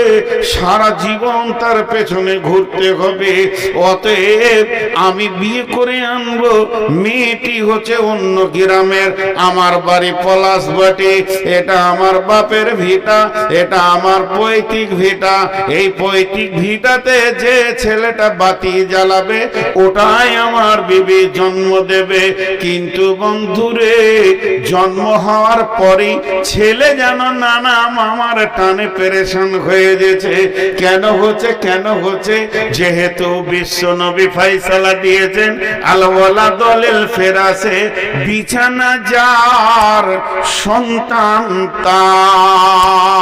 সারা জীবন তার পেছনে ঘুরতে হবে। অতএব আমি বিয়ে করে আনবো, মেয়েটি হচ্ছে অন্য গ্রামের, আমার বাড়ি পলাশবাটি, এটা আমার বাপের ভিটা, এটা আমার পৈতৃক ভিটা। এই পৈতৃক ভিটাতে যে ছেলেটা বাতি জ্বালাবে, ওটাই আমার বিবি জন্ম দেবে। কিন্তু বন্ধুরে, জন্ম হওয়ার পরেই ছেলে যেন নানা মামার টানে পেরেশান হয়ে গেছে। কেন হচ্ছে? কেন হচ্ছে? যেহেতু বিশ্ব নবী ফয়সালা দিয়েছেন, আল ওয়ালাদু লিল ফিরাসে, বিছানা যার সন্তান তার।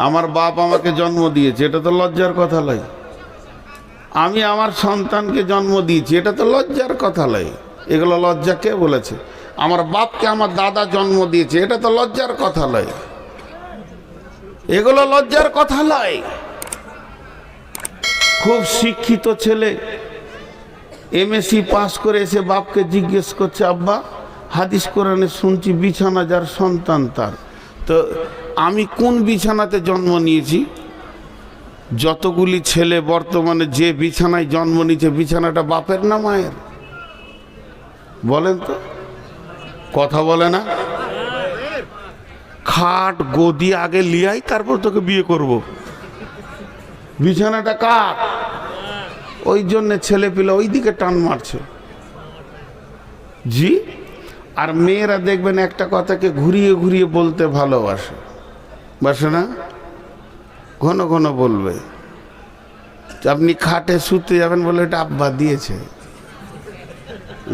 আমার বাপ আমাকে জন্ম দিয়েছে, এটা তো লজ্জার কথা নয়। আমি আমার সন্তানকে জন্ম দিয়েছি, এটা তো লজ্জার কথা নয়। এগুলো লজ্জা কে বলেছে? আমার বাপকে আমার দাদা জন্ম দিয়েছে, এটা তো লজ্জার কথা নয়। এগুলো লজ্জার কথা নয়। খুব শিক্ষিত ছেলে এমএসসি পাস করে এসে বাপকে জিজ্ঞেস করছে, আব্বা হাদিস কোরআনে শুনছি বিছানা যার সন্তান তার, তো আমি কোন বিছানাতে জন্ম নিয়েছি? যতগুলি ছেলে বর্তমানে যে বিছানায় জন্ম নিয়েছে, বিছানাটা বাপের না মায়ের? বলেন তো, কথা বলে না? খাট গদি আগে লিয়াই, তারপর তোকে বিয়ে করব। বিছানাটা কার? ওই জন্য ছেলে পিলে ওই দিকে টান মারছে। জি। আর মেয়েরা দেখবেন একটা কথাকে ঘুরিয়ে ঘুরিয়ে বলতে ভালোবাসে, বাসে না? ঘন ঘন বলবে, আপনি খাটে শুতে যাবেন বলে এটা আব্বা দিয়েছে,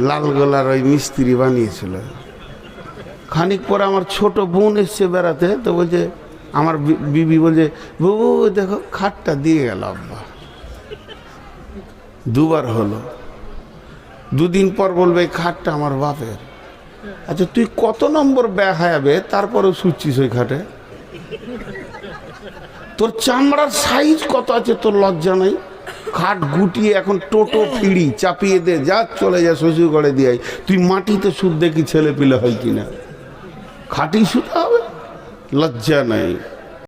লালগোলার ওই মিস্ত্রি বানিয়েছিল। খানিক পরে আমার ছোট বোন এসছে বেড়াতে, তো বলছে আমার বিবি বলছে বাবু দেখো খাটটা দিয়ে গেল আব্বা। দুবার হলো, দুদিন পর বলবে এই খাটটা আমার বাপের। আচ্ছা তুই কত নম্বর বেহায়াবে তারপরেও শুচ্ছিস ওই খাটে? তোর চামড়ার সাইজ কত আছে তোর লজ্জা নাই? খাট গুটিয়ে এখন টোটো ফিড়ি চাপিয়ে দে, যা চলে যা শ্বশুর ঘরে দিয়ে। তুই মাটিতে সুদ দেখি ছেলে পিলে হয় কিনা, খাটি শুতে হবে, লজ্জা নাই।